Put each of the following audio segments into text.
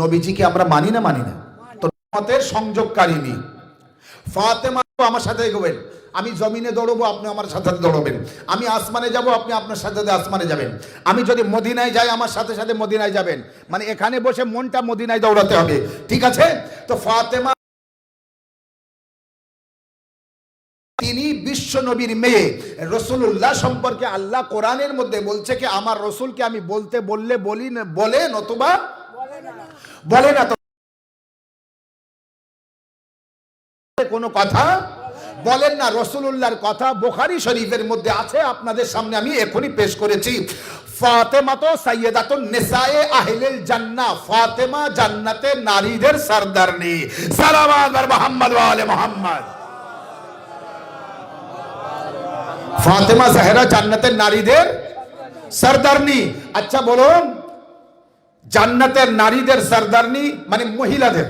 নবীজিকে আমরা মানি না মানি না? তো মতের সংযোগকারিনী ফাতেমা আমার সাথে এগোবেন, আমি জমিনে দৌড়বো, আপনি আমার সাথে দৌড়বেন। আমি আসমানে যাব, আপনি আপনার সাথে আসমানে যাবেন। আমি যদি মদিনায় যাই, আমার সাথে সাথে মদিনায় যাবেন। মানে এখানে বসে মনটা মদিনায় দৌড়াতে হবে, ঠিক আছে? তো ফাতেমা তিনি বিশ্ব নবীর মেয়ে। রাসূলুল্লাহ সম্পর্কে আল্লাহ কোরআনের মধ্যে বলছে কি আমার রাসূলকে আমি বলতে বললে বলি না, বলে নতুবা বলে না, তো কোনো কথা বলেন না। রাসূলুল্লাহর কথা বুখারী শরীফের মধ্যে আছে, আপনাদের সামনে আমি এখনই পেশ করেছি। ফাতেমা তো সাইয়্যিদাতুন নিসায়ে আহলিল জান্নাহ, ফাতেমা জান্নাতের নারীদের সরদারনি। সালাওয়াত বার মুহাম্মদ ওয়া আলে মুহাম্মদ। ফাতেমা জাহরা জান্নাতের নারীদের সরদারনি। আচ্ছা বলুন, জান্নাতের নারীদের সরদারনি মানে মহিলাদের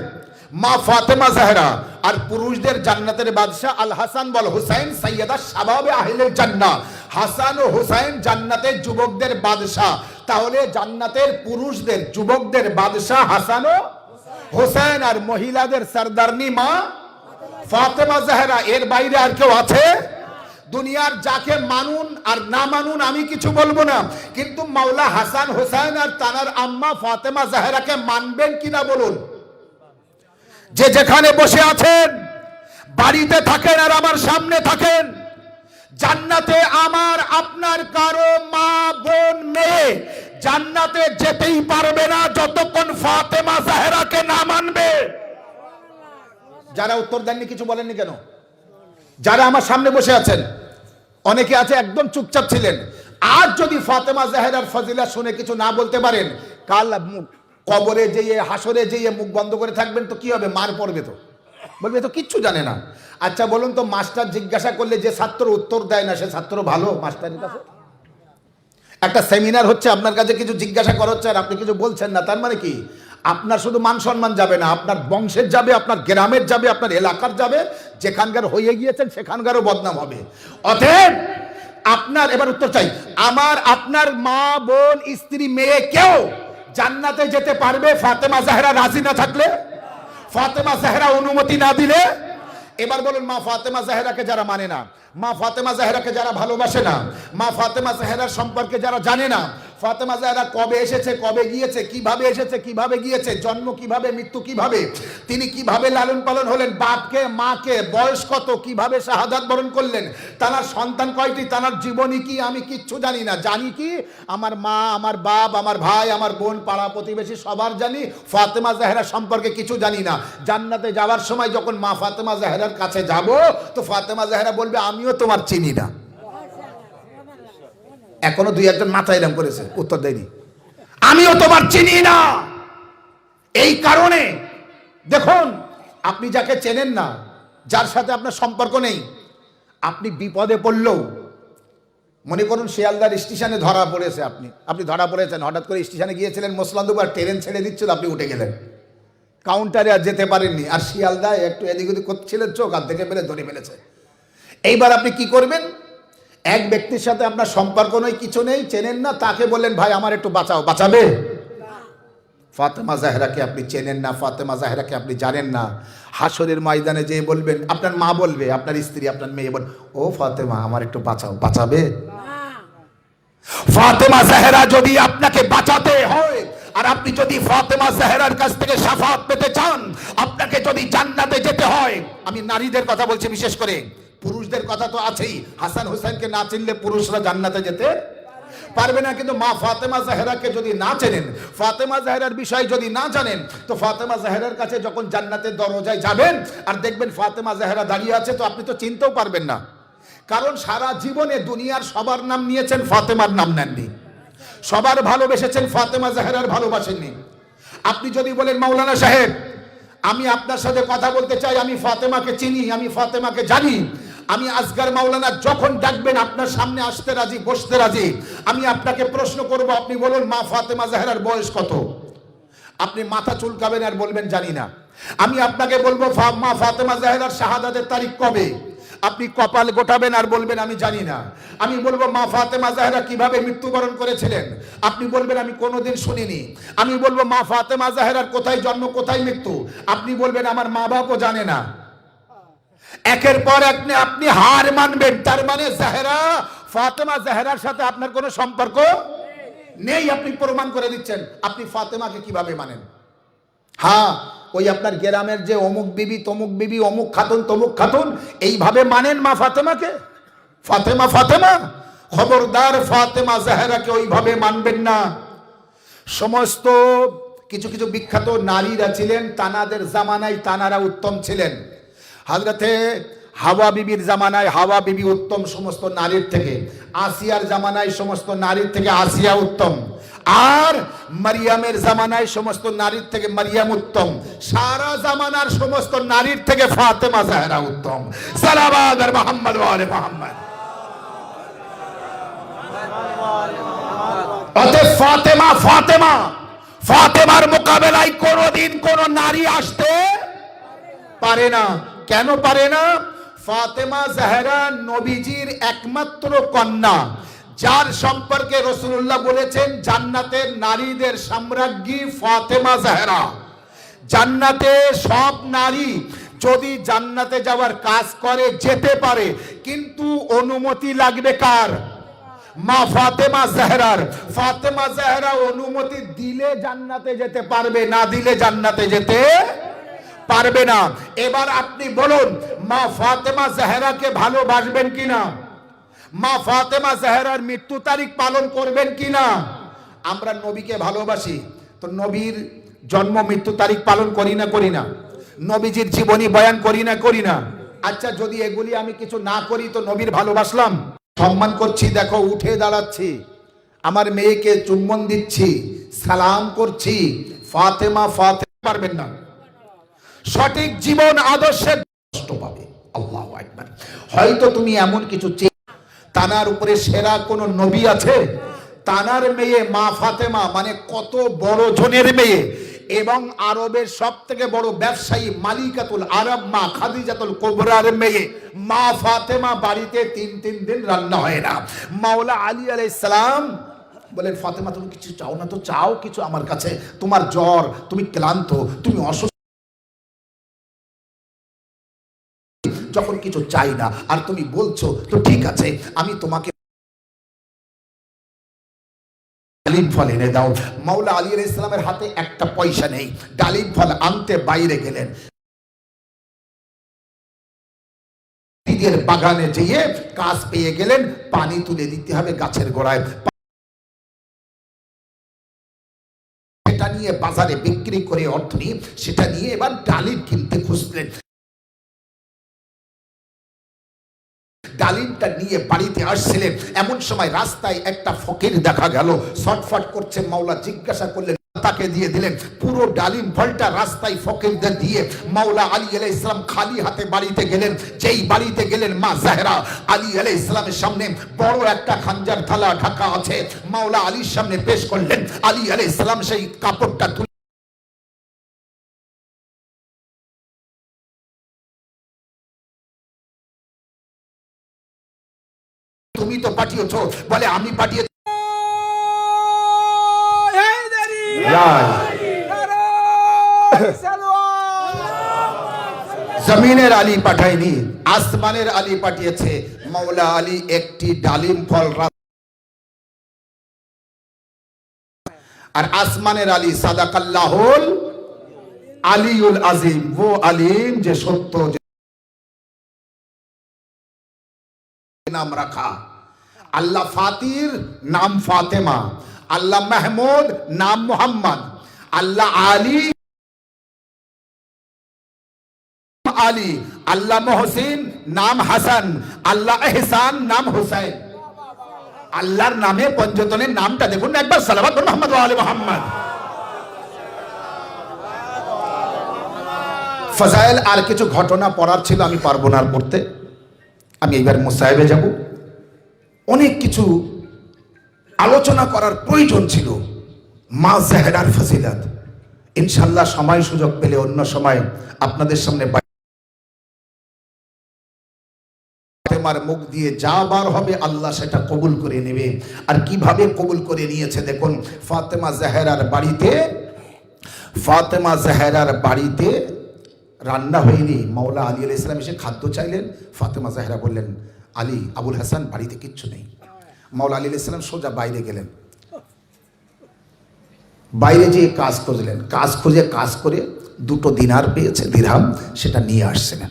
মা ফাতেমা জাহরা, আর পুরুষদের জান্নাতের বাদশা আল হাসান ওয়াল হুসাইন সাইয়্যিদা শাবাবে আহলিল জান্নাহ। হাসান ও হুসাইন জান্নাতের যুবকদের বাদশা। তাহলে জান্নাতের পুরুষদের যুবকদের বাদশা হাসান ও হুসাইন, আর মহিলাদের সরদারনি মা ফাতেমা জাহরা। এর বাইরে আর কেউ আছে? দুনিয়ার যাকে মানুন আর না মানুন আমি কিছু বলবো না, কিন্তু মাওলা হাসান হুসাইন আর তানার আম্মা ফাতেমা জাহরাকে মানবেন কিনা বলুন? যে যেখানে বসে আছেন, বাড়িতে থাকেন আর আমার সামনে থাকেন, জান্নাতে আমার আপনার কারো মা বোন মেয়ে জান্নাতে যেতেই পারবে না যতক্ষণ ফাতেমা জাহরাকে না মানবে। যারা উত্তর দেননি কিছু বলেননি কেন? যারা আমার সামনে বসে আছেন, অনেকে আছে একদম চুপচাপ ছিলেন। আজ যদি ফাতেমা জাহরার ফজিলত শুনে কিছু না বলতে পারেন, কাল কবরে যেয়ে হাসরে যেয়ে মুখ বন্ধ করে থাকবেন তো কি হবে? মার পড়বে, তো বলবে তো কিচ্ছু জানে না। আচ্ছা বলুন তো, মাস্টার জিজ্ঞাসা করলে যে ছাত্র উত্তর দেয় না, সে ছাত্র ভালো মাস্টারের কাছে? একটা সেমিনার হচ্ছে, আপনার কাছে কিছু জিজ্ঞাসা করা হচ্ছে আর আপনি কিছু বলছেন না, তার মানে কি? আপনার শুধু মান সম্মান যাবে না, আপনার বংশের যাবে, আপনার গ্রামের যাবে, আপনার এলাকার যাবে, যেখানকার হয়ে গিয়েছেন সেখানকারও বদনাম হবে। অতএব আপনার, এবার উত্তর চাই, আমার আপনার মা বোন স্ত্রী মেয়ে কেউ জান্নাতে যেতে পারবে ফাতেমা জাহরা রাজি না থাকলে, ফাতেমা জাহরা অনুমতি না দিলে? এবার বলুন, মা ফাতেমা জাহরাকে যারা মানে না, মা ফাতেমা জাহরাকে যারা ভালোবাসে না, মা ফাতেমা জাহরার সম্পর্কে যারা জানে না, ফাতেমা জাহরা কবে এসেছে, কবে গিয়েছে, কিভাবে এসেছে, কিভাবে গিয়েছে, জন্ম কিভাবে, মৃত্যু কিভাবে, তিনি কিভাবে লালন পালন হলেন, বাপকে মাকে, বয়স কত, কিভাবে শাহাদাত বরণ করলেন, তার সন্তান কয়টি, তার জীবনী কি, আমি কিচ্ছু জানি না। জানি কি, আমার মা, আমার বাপ, আমার ভাই, আমার বোন, পাড়া প্রতিবেশী সবার জানি, ফাতেমা জাহরা সম্পর্কে কিছু জানি না। জান্নাতে যাওয়ার সময় যখন মা ফাতেমা জাহরার কাছে যাব, তো ফাতেমা জাহরা বলবে আমিও তোমার চিনি না। এখনো দুই একজন মাথা এরম করেছে, উত্তর দেয়নি, আমিও তোমার চিনি না। এই কারণে দেখুন, আপনি যাকে চেনেন না, যার সাথে আপনার সম্পর্ক নেই, আপনি বিপদে পড়লেও, মনে করুন শিয়ালদার স্টেশনে ধরা পড়েছে, আপনি ধরা পড়েছেন, হঠাৎ করে স্টেশনে গিয়েছিলেন মোসলান্দুবার, ট্রেন ছেড়ে দিচ্ছিল, আপনি উঠে গেলেন, কাউন্টারে আর যেতে পারেননি, আর শিয়ালদা একটু এদিক ওদিক করছিলেন, চোখ আর দেখে ফেলে ধরে ফেলেছে। এইবার আপনি কি করবেন? এক ব্যক্তির সাথে আপনার সম্পর্ক নেই, কিছু নেই, চেনেন না, তাকে বললেন ভাই আমার একটু বাঁচাও, বাঁচাবে? ফাতেমা জাহরাকে আপনি চেনেন না, ফাতেমা জাহরাকে আপনি জানেন না, হাসরের ময়দানে যেয়ে বলবেন, আপনার মা বলবে, আপনার স্ত্রী, আপনার মেয়ে বলবে, ও ফাতেমা আমার একটু বাঁচাও, বাঁচাবে? ফাতেমা জাহরা যদি আপনাকে বাঁচাতে হয়, আর আপনি যদি ফাতেমা জাহরার কাছ থেকে শাফাআত পেতে চান, আপনাকে যদি জান্নাতে যেতে হয়, আমি নারীদের কথা বলছি বিশেষ করে, পুরুষদের কথা তো আছেই, হাসান হুসাইনকে না চিনলে পুরুষরা জান্নাতে যেতে পারবে না। কিন্তু মা ফাতেমা জাহরাকে যদি না চেনেন, ফাতেমা জাহরার বিষয় যদি না জানেন, তো ফাতেমা জাহরার কাছে যখন জান্নাতের দরজায় যাবেন আর দেখবেন ফাতেমা জাহরা দাঁড়িয়ে আছে, তো আপনি তো চিনতেও পারবেন না। কারণ সারা জীবনে দুনিয়ার সবার নাম নিয়েছেন, ফাতেমার নাম নেননি। সবার ভালোবেসেছেন, ফাতেমা জাহরার ভালোবাসেননি। আপনি যদি বলেন মাওলানা সাহেব আমি আপনার সাথে কথা বলতে চাই, আমি ফাতেমাকে চিনি, আমি ফাতেমাকে জানি, আমি আসগার মাওলানা যখন ডাকবেন আপনার সামনে আসতে রাজি, বসতে রাজি, আমি আপনাকে প্রশ্ন করব, আপনি বলুন মা ফাতেমা জাহরার বয়স কত? আপনি মাথা চুলকাবেন আর বলবেন জানি না। আমি আপনাকে বলবো মা ফাতেমা জাহরার শাহাদাতের তারিখ কবে? আপনি কপাল গোটাবেন আর বলবেন আমি জানি না। আমি বলবো মা ফাতেমা জাহরা কিভাবে মৃত্যুবরণ করেছিলেন, আপনি বলবেন আমি কোনোদিন শুনিনি। আমি বলবো মা ফাতেমা জাহরার কোথায় জন্ম কোথায় মৃত্যু, আপনি বলবেন আমার মা বাপও জানে না। একের পর এক আপনি হার মানবেন। তার মানে জাহরা, ফাতেমা জাহরার সাথে আপনার কোনো সম্পর্ক নেই, আপনি প্রমাণ করে দিচ্ছেন। আপনি ফাতেমাকে কিভাবে মানেন? হ্যাঁ, ওই আপনার গ্রামের যে অমুক বিবি তমুক বিবি অমুক খাতুন তমুক খাতুন, এইভাবে মানেন মা ফাতেমাকে? ফাতেমা ফাতেমা, খবরদার ফাতেমা জাহরাকে ওইভাবে মানবেন না। সমস্ত কিছু কিছু বিখ্যাত নারীরা ছিলেন, তানাদের জামানায় তানারা উত্তম ছিলেন। হযরতে হাওয়া বিবির জামানায় হাওয়া বিবি উত্তম সমস্ত নারীর থেকে, আসিয়ার জামানায় সমস্ত নারীর থেকে আসিয়া উত্তম, আর মারিয়ামের জামানায় সমস্ত নারীর থেকে মারিয়াম উত্তম, সারা জামানার সমস্ত নারীর থেকে ফাতেমা জাহরা উত্তম। সালাওয়াত আর মুহাম্মদ ওয়া আলে মুহাম্মদ। অতএব ফাতেমা ফাতেমা, ফাতেমার মোকাবেলায় কোনদিন কোন নারী আসতে পারে না। কেন পারে না? ফাতেমা জাহরা নবীজির একমাত্র কন্যা, যার সম্পর্কে রাসূলুল্লাহ বলেছেন জান্নাতের নারীদের সাম্রাজ্ঞী ফাতেমা জাহরা। জান্নাতে সব নারী যদি জান্নাতে যাওয়ার কাজ করে যেতে পারে, কিন্তু অনুমতি লাগবে কার? মা ফাতেমা জাহরার। ফাতেমা জাহরা অনুমতি দিলে জান্নাতে যেতে পারবে, না দিলে জান্নাতে যেতে পারবে না। এবার আপনি বলুন, মা ফাতেমা জাহরাকে ভালোবাসবেন কিনা? মা ফাতেমা জাহরার মৃত্যু তারিখ পালন করবেন কিনা? আমরা নবীকে ভালোবাসি, তো নবীর জন্ম মৃত্যু তারিখ পালন করি না করি না? নবীজির জীবনী বয়ান করি না করি না? আচ্ছা, যদি এগুলি আমি কিছু না করি তো নবীর ভালোবাসলাম? সম্মান করছি, দেখো উঠে দাঁড়াচ্ছি, আমার মেয়েকে চুম্বন দিচ্ছি, সালাম করছি, ফাতেমা ফাতেমা পারবেন না। সঠিক জীবন আদর্শে কষ্ট পাবে। আল্লাহু আকবার। হয়তো তুমি এমন কিছু তানার উপরে সেরা কোন নবী আছে? তানার মেয়ে মা ফাতেমা মানে কত বড় জনের মেয়ে, এবং আরবের সব থেকে বড় ব্যবসায়ী মালিকাতুল আরব মা খাদিজাতুল কুবরার মেয়ে মা ফাতেমা বাড়িতে তিন দিন রান্না হয় না। মাওলা আলী আলাইহিস সালাম বলেন, ফাতেমা তুমি কিছু চাও না? তো চাও কিছু আমার কাছে। তোমার জ্বর, তুমি ক্লান্ত, তুমি অসুস্থ, যখন কিছু চাই না আর তুমি বলছো তো ঠিক আছে আমি তোমাকে ডালিম ফল এনে দাও। মাওলা আলী আলাইহিস সালামের হাতে একটা পয়সা নেই, ডালিম ফল আনতে বাইরে গেলেন, নিজের বাগানে যেয়ে কাজ পেয়ে গেলেন, পানি তুলে দিতে হবে গাছের গোড়ায়, সেটা নিয়ে বাজারে বিক্রি করে অর্থ নিয়ে সেটা নিয়ে এবার ডালিম কিনতে খুঁজলেন। ডালিমটা নিয়ে বাড়িতে আসছিলেন, এমন সময় রাস্তায় একটা ফকির দেখা গেল, ছটফট করছে। মাওলা জিজ্ঞাসা করলেন, তাকে দিয়ে দিলেন। পুরো ডালিম ফলটা রাস্তায় ফকিরদের দিয়ে মাওলা আলী আলাইহিস সালাম খালি হাতে বাড়িতে গেলেন। যেই বাড়িতে গেলেন, মা জাহরা আলী আলাইহিস সালামের সামনে বড় একটা খানজার থালা ঢাকা আছে, মাওলা আলীর সামনে পেশ করলেন। আলী আলাইহিস সালাম সেই কাপড়টা তুমি তো পাঠিয়েছো, বলে আমি পাঠিয়েছি। জমিনের আলী পাঠায়নি, আসমানের আলী পাঠিয়েছে। মাওলা আলী একটি ডালিম ফল, আর আসমানের আলী সাদাকাল্লাহুল আলিউল আজিম, वो আলিম যে সত্য নাম রাখা। আল্লাহ ফাতির নাম ফাতেমা, আল্লাহ মাহমুদ নাম মুহাম্মদ, আল্লাহ আলী আলী, আল্লাহ মুহসিন নাম হাসান, আল্লাহ ইহসান নাম হুসাইন। আল্লাহর নামে পঞ্চতনের নামটা দেখুন একবার, সালাওয়াত মুহাম্মদ ওয়া আলি মুহাম্মদ। ফাজাইল আর কিছু ঘটনা পড়ার ছিল, আমি পারবো না আর পড়তে। আমি এইবার মুসাহিবে যাব, অনেক কিছু আলোচনা করার প্রয়োজন ছিল। মা জাহরার ফজিলত ইনশাআল্লাহ সময় সুযোগ পেলে অন্য সময় আপনাদের সামনে ফাতেমার মুখ দিয়ে যা বার হবে আল্লাহ সেটা কবুল করে নেবে। আর কিভাবে কবুল করে নিয়েছে দেখুন, ফাতেমা জাহেরার বাড়িতে রান্না হয়নি। মাওলা আলী আলাইহিস সালাম এসে খাদ্য চাইলেন, ফাতেমা জাহেরা বললেন, আলী, আবুল হাসান বাড়িতে কিচ্ছু নেই। মাওলা আলী আলাইহিস সালাম সোজা বাইরে গেলেন, বাইরে যেয়ে কাজ করলেন, কাজ করে 2 দিনার পেয়েছে, দিরহাম, সেটা নিয়ে আসছিলেন।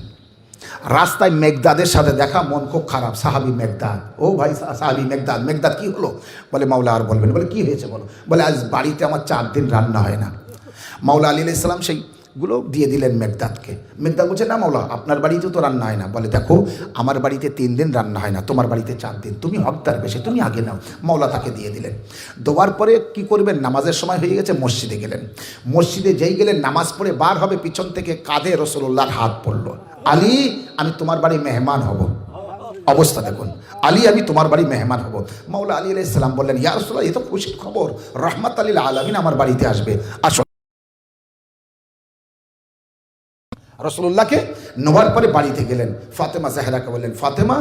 রাস্তায় মেঘদাদের সাথে দেখা, মন খুব খারাপ। সাহাবী মেঘদাদ, ও ভাই সাহাবী মেঘদাদ কি হলো? বলে মাওলা আর বলবেন। বলে কি হয়েছে বলো? বলে আজ বাড়িতে আমার 4 দিন রান্না হয় না। মাওলা আলী আলাইহিস সালাম সেইগুলো দিয়ে দিলেন মেঘদাদকে। মেঘদাদ বলছে, না মাওলা, আপনার বাড়িতেও তো রান্না হয় না। বলে দেখো, আমার বাড়িতে 3 দিন রান্না হয় না, তোমার বাড়িতে 4 দিন, তুমি হকদার বেশি, তুমি আগে নাও। মাওলা তাকে দিয়ে দিলেন। দেওয়ার পরে কি করবেন, নামাজের সময় হয়ে গেছে, মসজিদে গেলেন। মসজিদে যেই গেলেন, নামাজ পড়ে বার হবে, পিছন থেকে কাঁধে রাসূলুল্লাহর হাত পড়লো। আলী, আমি তোমার বাড়ি মেহমান হব। অবস্থা দেখুন, আলী, আমি তোমার বাড়ি মেহমান হব। মাওলা আলী আলাইহিস সালাম বললেন, ইয়া রাসূলুল্লাহ, এ তো খুশির খবর, রাহমাতাল লিল আলামিন আমার বাড়িতে আসবে, আসো। রাসূলুল্লাহকে নেওয়ার পরে বাড়িতে গেলেন, ফাতেমা জাহরাকে বললেন, ফাতেমা,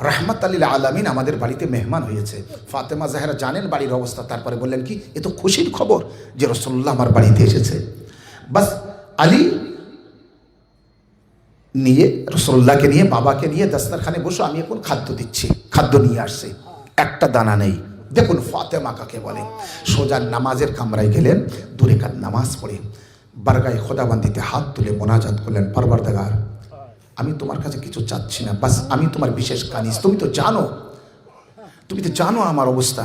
রাহমাতাল লিল আলামিন আমাদের বাড়িতে মেহমান হয়েছে। ফাতেমা জাহরা জানেন বাড়ির অবস্থা, তারপরে বললেন কি, এ তো খুশির খবর যে রাসূলুল্লাহ আমার বাড়িতে এসেছে। বাস আলী নিয়ে, রাসূলুল্লাহকে নিয়ে, বাবাকে নিয়ে দস্তরখানে বসো, আমি এখন খাদ্য দিচ্ছি। খাদ্য নিয়ে আসছে, একটা দানা নেই। দেখুন ফাতেমা কাকে বলে। সোজা নামাজের কামরায় গেলেন, 2 রাকাত নামাজ পড়ে বারগায়ে খোদাবন্দিতে হাত তুলে মোনাজাত করলেন, পরবর্তীগার, আমি তোমার কাছে কিছু চাচ্ছি না, বাস আমি তোমার বিশেষ কানিজ, তুমি তো জানো আমার অবস্থা,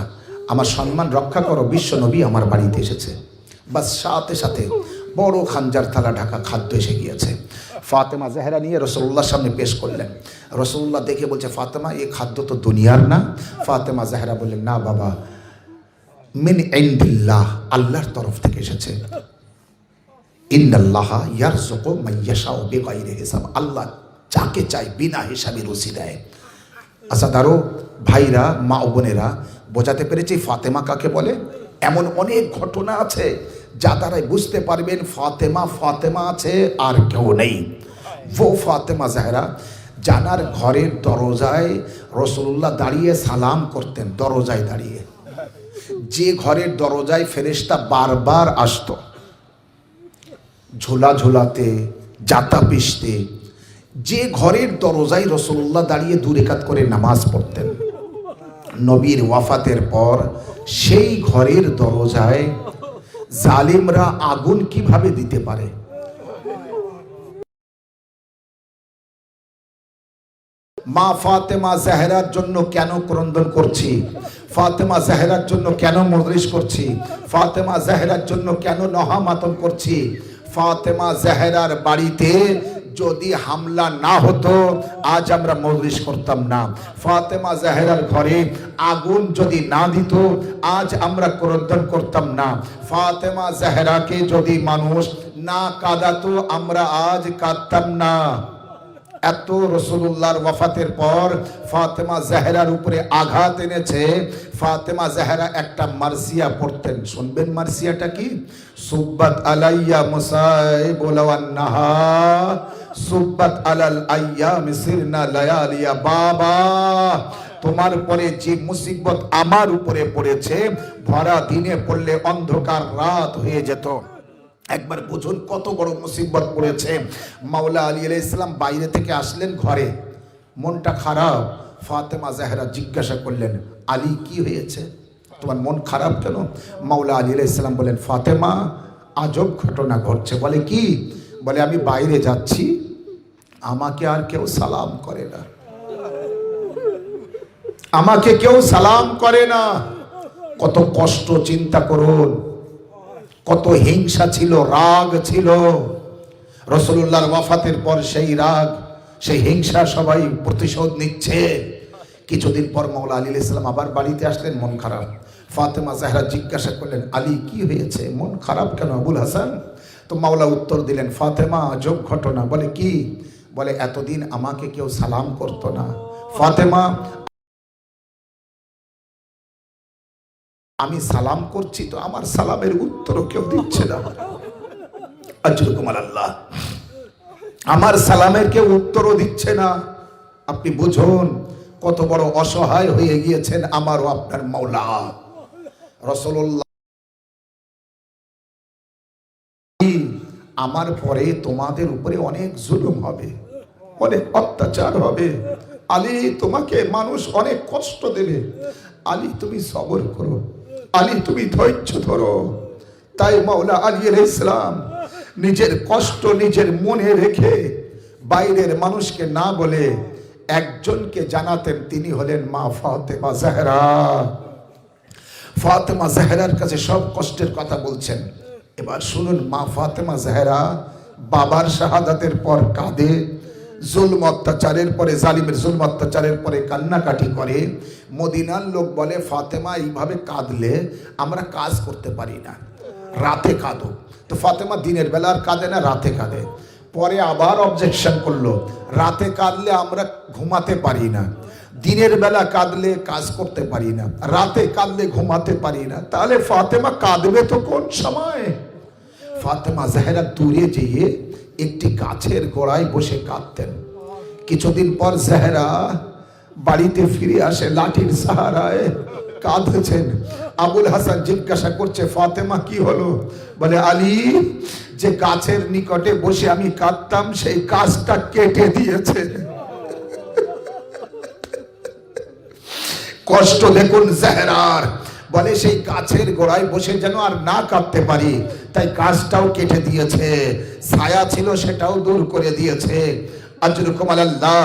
আমার সম্মান রক্ষা করো, বিশ্ব নবী আমার বাড়িতে এসেছে। বাস সাথে সাথে বড় খানজার থালা ঢাকা খাদ্য এসে গিয়েছে। ফাতেমা জাহরা নিয়ে রাসূলুল্লাহর সামনে পেশ করলেন। রাসূলুল্লাহ দেখে বলছে, ফাতেমা, এই খাদ্য তো দুনিয়ার না। ফাতেমা জাহরা বললেন, না বাবা, মিন ইনদিল্লাহ, আল্লাহর তরফ থেকে এসেছে। ইন্নাল্লাহা ইয়ারযুকু মান ইয়াশাউ বিগাইরি হিসাব, আল্লাহ যাকে চায় বিনা হিসাবে রুজি দেয়। আচ্ছা দাঁড়ো ভাইরা, মা ও বোনেরা, বোঝাতে পেরেছি ফাতেমা কাকে বলে? এমন অনেক ঘটনা আছে যা দ্বারাই বুঝতে পারবেন ফাতেমা আছে আর কেউ নেই। ও ফাতেমা জাহরা জানার ঘরের দরজায় রাসূলুল্লাহ দাঁড়িয়ে সালাম করতেন, দরজায় দাঁড়িয়ে। যে ঘরের দরজায় ফেরেশতা বারবার আসতো, ঝোলা ঝোলাতে, জাতা পিষতে, যে ঘরের দরজায় রাসূলুল্লাহ দাঁড়িয়ে 2 রাকাত করে নামাজ পড়তেন, নবীর ওয়াফাতের পর সেই ঘরের দরজায় জালিমরা আগুন কিভাবে দিতে পারে? মা ফাতেমা জাহরার জন্য কেন ক্রন্দন করছি, ফাতেমা জাহরার জন্য কেন মজলিস করছি, ফাতেমা জাহরার জন্য কেন নহামাতম করছি? ফাতেমা জাহরার বাড়িতে যদি হামলা না হতো, আজ আমরা মজলিস করতাম না। ফাতেমা জাহরার ঘরে আগুন যদি না দিত, আজ আমরা ক্রন্দন করতাম না। ফাতেমা জাহরাকে যদি মানুষ না কাঁদাতো, আমরা আজ কাঁদতাম না। এত রাসূলুল্লাহর ওয়াফাতের পর ফাতেমা জাহরার উপরে আঘাত এনেছে। ফাতেমা জাহরা একটা মারসিয়া পড়তেন, শুনবেন মারসিয়াটা কি? সুব্বাত আলাইয়া মুসাইবুল ওয়ান্নাহা সুব্বাত আলাল আইয়াম সিরনা লায়ালিয়া। বাবা, তোমার পরে যে মুসিবত আমার উপরে পড়েছে, ভরা দিনে পড়লে অন্ধকার রাত হয়ে যেত। একবার বুঝুন কত বড় মুসিবত পড়েছে। মাওলা আলী আলাইহিস সালাম বাইরে থেকে আসলেন ঘরে, মনটা খারাপ। ফাতেমা জাহরা জিজ্ঞাসা করলেন, আলী কি হয়েছে, তোমার মন খারাপ কেন? মাওলা আলী আলাইহিস সালাম বলেন, ফাতেমা, আজব ঘটনা ঘটছে। বলে কি? বলে আমি বাইরে যাচ্ছি, আমাকে আর কেউ সালাম করে না, আমাকে কেউ সালাম করে না। কত কষ্ট চিন্তা করুন, কত হিংসা ছিল, রাগ ছিল। রাসূলুল্লাহর ওয়াফাতের পর সেই রাগ, সেই হিংসা সবাই প্রতিশোধ নিচ্ছে। কিছুদিন পর মাওলা আলী আলাইহিস সালাম আবার বাড়িতে আসলেন, মন খারাপ। ফাতেমা জাহরা জিজ্ঞাসা করলেন, আলী কি হয়েছে, মন খারাপ কেন আবুল হাসান? তো মাওলা উত্তর দিলেন, ফাতেমা, আজব ঘটনা। বলে কি? বলে এতদিন আমাকে কেউ সালাম করতো না, ফাতেমা, আমি সালাম করছি তো আমার সালামের উত্তরও কেউ দিচ্ছে না। আজরুকুম আল্লাহ, আমার সালামের কেউ উত্তরও দিচ্ছে না। আপনি বুঝুন কত বড় অসহায় হয়ে গিয়েছেন আমার ও আপনার মাওলা। রাসূলুল্লাহ, আমার পরে তোমাদের উপরে অনেক জুলুম হবে, অনেক অত্যাচার হবে। আলী, তোমাকে মানুষ অনেক কষ্ট দেবে। আলী, তুমি সবর করো। আলী, তুমি ধৈর্য ধরো। তাই মাওলা আলী আলাইহিস সালাম নিজের কষ্ট নিজের মনে রেখে বাইরের মানুষকে না বলে একজনকে জানাতেন, তিনি হলেন মা ফাতেমা জাহরা। ফাতেমা জাহরার কাছে সব কষ্টের কথা বলছেন। এবার শুনুন, মা ফাতেমা জাহরা বাবার শাহাদাতের পর কাঁদে, জুলম অত্যাচারের পরে, জালিমের জুলম অত্যাচারের পরে কান্নাকাটি করে। মদিনার লোক বলে, ফাতেমা এইভাবে কাঁদলে আমরা কাজ করতে পারি না, রাতে কাঁদো। তো ফাতেমা দিনের বেলা আর কাঁদে না, রাতে কাঁদে। পরে আবার অবজেকশন করলো, রাতে কাঁদলে আমরা ঘুমাতে পারি না, দিনের বেলা কাঁদলে কাজ করতে পারি না, রাতে কাঁদলে ঘুমাতে পারি না। তাহলে ফাতেমা কাঁদবে তো কোন সময়? ফাতেমা জাহরা দূরে যেয়ে একটি গাছের গোড়ায় বসে কাঁদতেন। কিছুদিন পর জাহরা বাড়িতে ফিরে আসে, লাঠির সাহারায় কাঁদছেন। আবুল হাসান জিজ্ঞাসা করছে, ফাতেমা কি হলো? বলে, আলী, যে গাছের নিকটে বসে আমি কাঁদতাম সেই গাছটা কেটে দিয়েছে। কষ্ট দেখুন জাহরার। বলে, সেই গাছের গোড়ায় বসে যেন আর না কাঁদতে পারি, তাই গাছটাও কেটে দিয়েছে, ছায়া ছিল সেটাও দূর করে দিয়েছে। আজরুকুম আলাল্লাহ।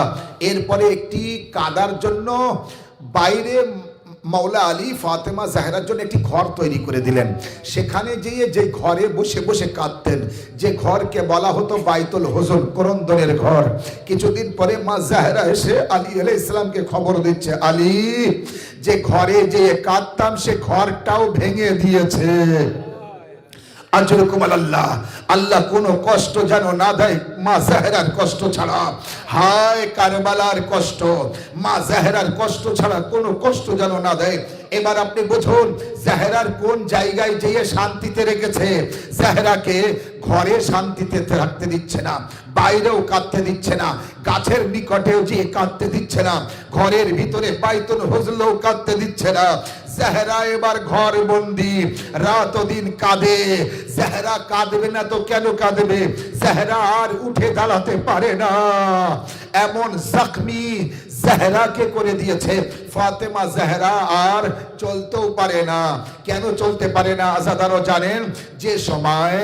এরপরে একটি কাদার জন্য বাইরে মাওলা আলী ফাতেমা জাহরার জন্য একটি ঘর তৈরি করে দিলেন। সেখানে যেয়ে যে ঘরে বসে বসে কাঁদতেন, যে ঘরকে বলা হতো বাইতুল হুজুন, ক্রন্দনের ঘর। কিছুদিন পরে মা জাহরা এসে আলী আলাইহিস সালামকে খবর দিচ্ছে, আলী, যে ঘরে যেয়ে কাঁদতাম সে ঘরটাও ভেঙে দিয়েছে। আজরুকুম আলাল্লাহ। আল্লাহ কোনো কষ্ট যেন না দেয় মা জাহরার কষ্ট ছাড়া। হায় কারবালার কষ্ট, মা জাহরার কষ্ট ছাড়া কোনো কষ্ট যেন না দেয়। এবার আপনি বুঝুন জাহরার কোন জায়গায় যেয়ে শান্তিতে রেখেছে। জাহরাকে ঘরে শান্তিতে থাকতে দিচ্ছে না, বাইরেও কাঁদতে দিচ্ছে না, গাছের নিকটেও যে কাঁদতে দিচ্ছে না, ঘরের ভিতরে বাইতুল হুজুলেও কাঁদতে দিচ্ছে না। জাহরা এবার ঘর বন্দি, রাত ও দিন কাঁদে। জাহরা কাঁদবে না তো কেন কাঁদবে? জাহরা আর উঠে দাঁড়াতে পারে না, এমন জখমি জাহরাকে করে দিয়েছে। ফাতেমা জাহরা আর চলতেও পারে না। কেন চলতে পারে না আজাদারও জানেন? যে সময়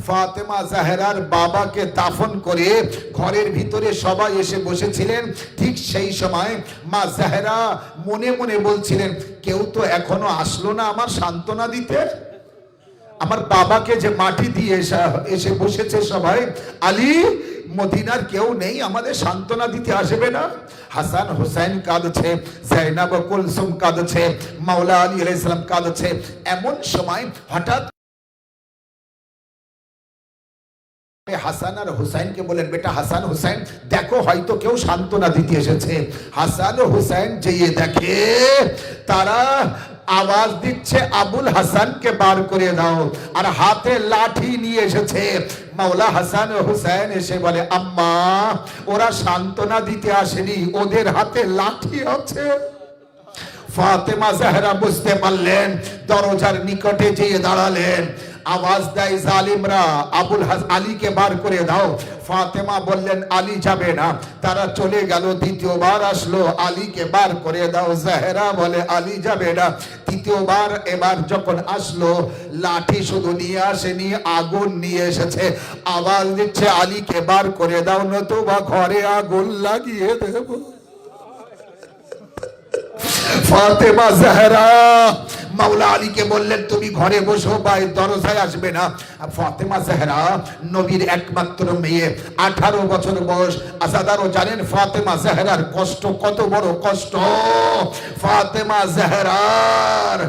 ফাতেমা জাহরার বাবাকে দাফন করে ঘরের ভিতরে সবাই এসে বসেছিলেন, ঠিক সেই সময় মা জাহরা মনে মনে বলছিলেন, কেউ তো এখনো আসলো না আমার সান্ত্বনা দিতে। আমার বাবাকে যে মাটি দিয়ে এসে বসেছে সবাই, আলী, মদিনার কেউ নেই আমাদের সান্ত্বনা দিতে আসবে না? হাসান হুসাইন কাঁদছে, জাইনাব কুলসুম কাঁদছে, মাওলা আলী আলাইহিস সালাম কাঁদছে। এমন সময় হঠাৎ হাসান আর হুসাইনকে বলেন, বেটা হাসান হুসাইন, দেখো হয়তো কেউ সান্ত্বনা দিতে এসেছে। হাসান ও হুসাইন যেয়ে দেখে তারা আওয়াজ দিচ্ছে, আবুল হাসানকে বার করে দাও, আর হাতে লাঠি নিয়ে এসেছে। মাওলা হাসান ও হুসাইন এসে বলে, আম্মা, ওরা সান্ত্বনা দিতে আসেনি, ওদের হাতে লাঠি আছে। ফাতেমা জাহরা বুঝতে পারলেন, দরজার নিকটে যেয়ে দাঁড়ালেন। আওয়াজ দেয় জালিমরা, আবুল আলীকে বার করে দাও। ফাতেমা বললেন, আলী যাবে না। তারা চলে গেল, দ্বিতীয়বার আসলো, আলীকে বার করে দাও। জাহরা বলে, আলী যাবে না। তৃতীয়বার এবার যখন আসলো, লাঠি শুধু নিয়ে আসেনি, আগুন নিয়ে এসেছে। আওয়াজ দিচ্ছে, আলীকে বার করে দাও, নতুবা ঘরে আগুন লাগিয়ে দেব। ফাতেমা জাহরা মাওলা আলীকে বললেন, তুমি ঘরে বসো, বাইরে দরজায় আসবে না। ফাতেমা জাহরা নবীর একমাত্র মেয়ে, 18 বছর বয়স। আসাদারও জানেন ফাতেমা জাহরার কষ্ট কত বড় কষ্ট। ফাতেমা জাহরার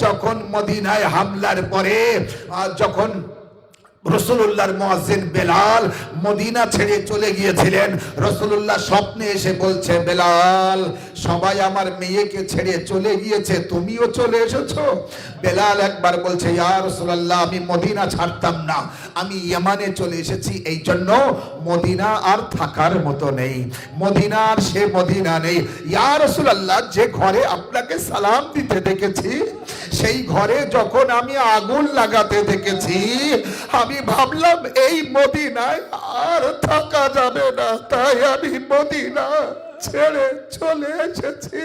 যখন মদিনায় হামলার পরে যখন রাসূলুল্লাহর মুয়াজ্জিন বেলাল মদিনা ছেড়ে চলে গিয়েছিলেন। রাসূলুল্লাহ স্বপ্নে এসে বলছে, বেলাল, সবাই আমার মেয়েকে ছেড়ে চলে গিয়েছে, তুমিও চলে এসেছো? বেলাল একবার বলছে, ইয়া রাসূলুল্লাহ, আমি মদিনা ছাড়তাম না, আমি ইয়ামানে চলে এসেছি, এই জন্য মদিনা আর থাকার মতো নেই, মদিনার সে মদিনা নেই। ইয়া রাসূলুল্লাহ, যে ঘরে আপনাকে সালাম দিতে দেখেছি, সেই ঘরে যখন আমি আগুন লাগাতে দেখেছি, আমি ভাবলাম এই মদিনায় আর থাকা যাবে না, তাই আমি মদিনা ছেড়ে চলে এসেছি।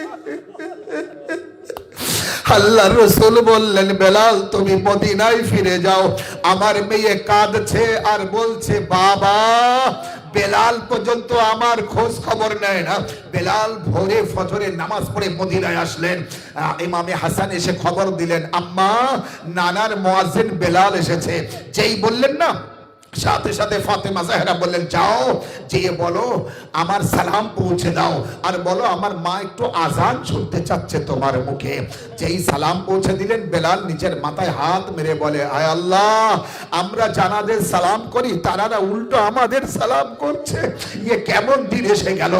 আল্লাহর রাসূল বললেন, বেলাল, তুমি মদিনায় ফিরে যাও। আমার মেয়ে কাঁদছে আর বলছে, বাবা। বেলাল পর্যন্ত আমার খোঁজ খবর নেয় না। বেলাল ভোরে ফজরের নামাজ পড়ে মদিনায় আসলেন। ইমামে হাসান এসে খবর দিলেন, আম্মা, নানার মুয়াজ্জিন বেলাল এসেছে। যেই বললেন না, সাথে সাথে ফাতেমা জাহরা বললেন, যাও যেয়ে বলো আমার সালাম পৌঁছে দাও, আর বলো আমার মা একটু আজান শুনতে চাচ্ছে তোমার মুখে। যেই সালাম পৌঁছে দিলেন, বেলাল নিজের মাথায় হাত মেরে বলে, আয় আল্লাহ, আমরা জানাদের সালাম করি, তারা না উল্টো আমাদের সালাম করছে, ইয়ে কেমন দিন এসে গেল।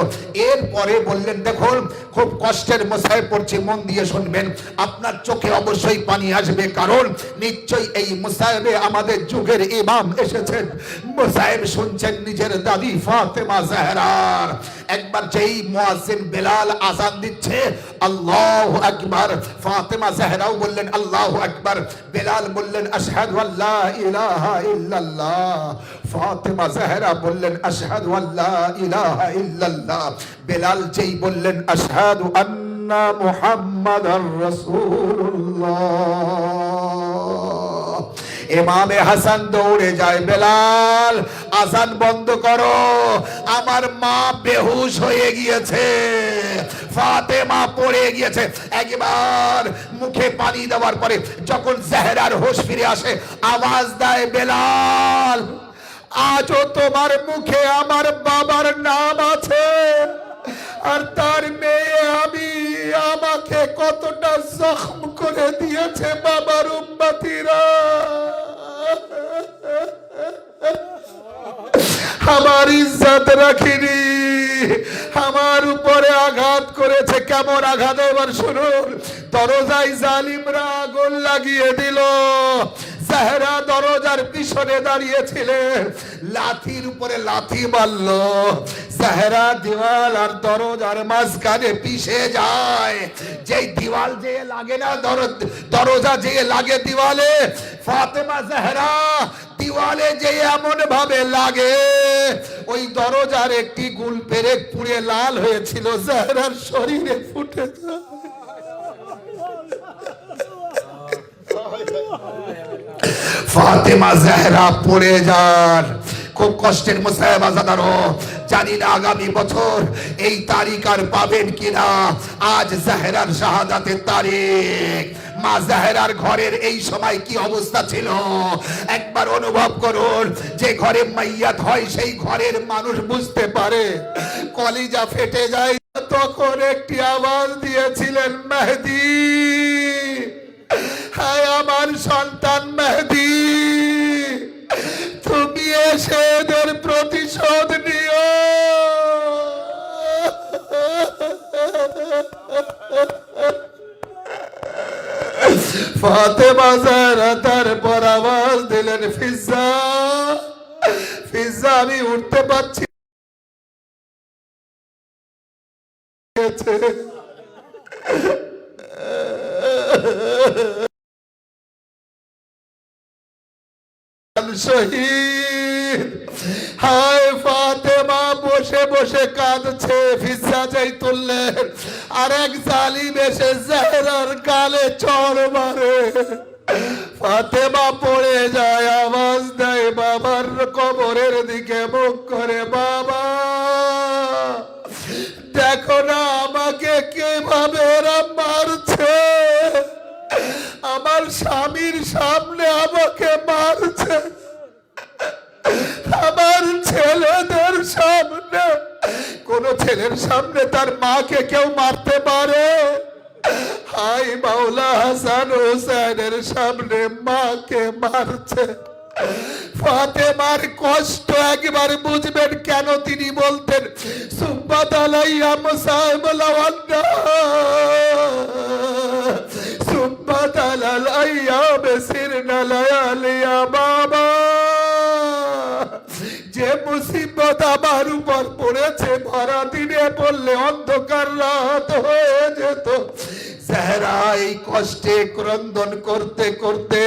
এরপরে বললেন, দেখুন, খুব কষ্টের মশায় পড়ছে, মন দিয়ে শুনবেন, আপনার চোখে অবশ্যই পানি আসবে, কারণ নিশ্চয়ই এই মুসাইবে আমাদের যুগের ইমাম এসেছেন। মুসাইব শুনছেন নিজের দাদি ফাতেমা জাহরার। একবার যেই মুয়াজ্জিন বেলাল আযান দিচ্ছে, আল্লাহু আকবার, ফাতেমা জাহরাও বললেন আল্লাহু আকবার, বেলাল বললেন আশহাদু আল্লা ইলাহা ইল্লাল্লাহ, ফাতেমা জাহরা বললেন আশহাদু আল্লা ইলাহা ইল্লাল্লাহ। বেলাল যেই বললেন আশহাদু আন্না মুহাম্মাদার রাসূলুল্লাহ, ইমামে হাসান দৌড়ে যায়, বেলাল, আজান বন্ধ করো, আমার মা বেহুশ হয়ে গিয়েছে, ফাতেমা পড়ে গিয়েছে। একবার মুখে পানি দেওয়ার পরে যখন জাহরার হোশ ফিরে আসে, আওয়াজ দেয়, বেলাল, আজও তোমার মুখে আমার বাবার নাম আছে, আর তার মেয়ে আমি, আমাকে কতটা জখম করে দিয়েছে বাবার উম্মতিরা, আমার ইজ্জত রাখিনি, আমার উপরে আঘাত করেছে। কেমন আঘাত এবার শুনুন। দরজায় জালিমরা আগুন লাগিয়ে দিল। জাহরা দরজার পিছনে দাঁড়িয়েছিলেন, লাঠির উপরে লাঠি মারল। জাহরা দেওয়াল আর দরজার মাঝখানে পিষে যায়। যেই দেওয়াল যে লাগে না, দরজা যে লাগে দেওয়ালে, ফাতেমা জাহরা দেওয়ালে যে এমন ভাবে লাগে, ওই দরজার একটি গুল পেরেক পুড়ে লাল হয়েছিল, জাহরার শরীরে ফুটে যায়। ফাতেমা জাহরা পড়ে যান। খুব কষ্টের মুসাইবা জানারো, জানি না আগামী বছর এই তারিখ আর পাবেন কিনা। আজ জাহরার শাহাদাতের তারিখ। মা জাহরার ঘরের এই সময় কি অবস্থা ছিল একবার অনুভব করুন। যে ঘরে মাইয়াত হয় সেই ঘরের মানুষ বুঝতে পারে, কলিজা ফেটে যায়। তখন একটি আওয়াজ দিয়েছিলেন, মেহেদী, হায় আমার সন্তান মেহেদী, তুমি এসে এদের প্রতিশোধ নিও। ফাতেমা জাহরা তারপর আওয়াজ দিলেন, ফিজ্জা, ফিজ্জা, আমি উঠতে পারছি শহীদ। হায় ফাতেমা বসে বসে কাঁদছে। ফিজ্জা যাই তুললেন, আর এক জালিম এসে জাহরার গালে চড় মারে। ফাতেমা পড়ে যায়, আওয়াজ দেয়, বাবার কবরের দিকে মুখ করে, বাবা, দেখো না আমাকে কিভাবে এরা মারছে, আমার স্বামীর সামনে আমাকে মারছে, আমার ছেলেদের সামনে। কোন ছেলের সামনে তার মাকে কেউ মারতে পারে? হাই মাওলা, হাসান হোসেনের সামনে মাকে মারছে। ফাতেমার কষ্ট একবার বুঝবেন কেন তিনি বলতেন সুব্বাত আলাইয়া মুসাইবুল ওয়ান্না সুব্বাত আলাইয়া বেসিরনা লায়ালিয়া বাবা। যে মুসিবত আমার উপর পড়েছে ভরা দিনে পড়লে অন্ধকার রাত হয়ে যেত। চেহারা এই কষ্টে ক্রন্দন করতে করতে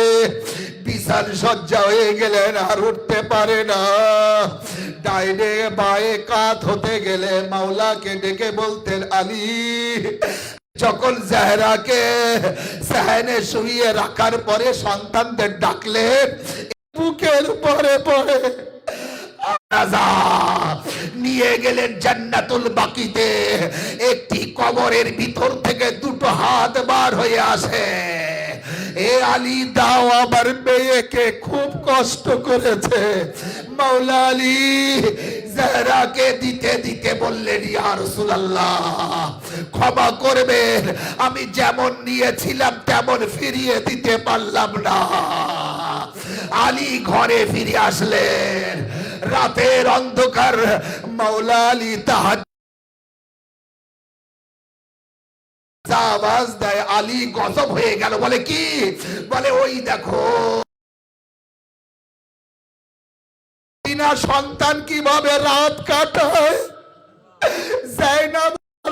বিছান সজ্জা হয়ে গেলেন, আর উঠতে পারে না। ডাইনে বায়ে কাত হতে গেলে মাওলাকে ডেকে বলতেন আলী। যখন জাহরাকে সাহানে শুইয়ে রাখার পরে সন্তানদের ডাকলেন, বুকের পরে পরে নিয়ে গেলেন জান্নাতুল বাকিতে। একটি কবরের ভিতর থেকে দুটো হাত বার হয়ে আসে। এ আলী দাও, আমার মেয়েকে খুব কষ্ট করেছে। মাওলা আলী জাহরাকে দিতে দিতে বললেন ইয়া রাসূলুল্লাহ ক্ষমা করবেন, আমি যেমন নিয়েছিলাম তেমন ফিরিয়ে দিতে পারলাম না। আলী ঘরে ফিরে আসলেন। রাতের অন্ধকার মাওলা আলী তাহাজ্জুদ আওয়াজ দেয়। আলী গজব হয়ে গেল, বলে কি? বলে ওই দেখো বিনা সন্তান কিভাবে রাত কাটায়, যায়না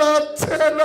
রাত ছিল।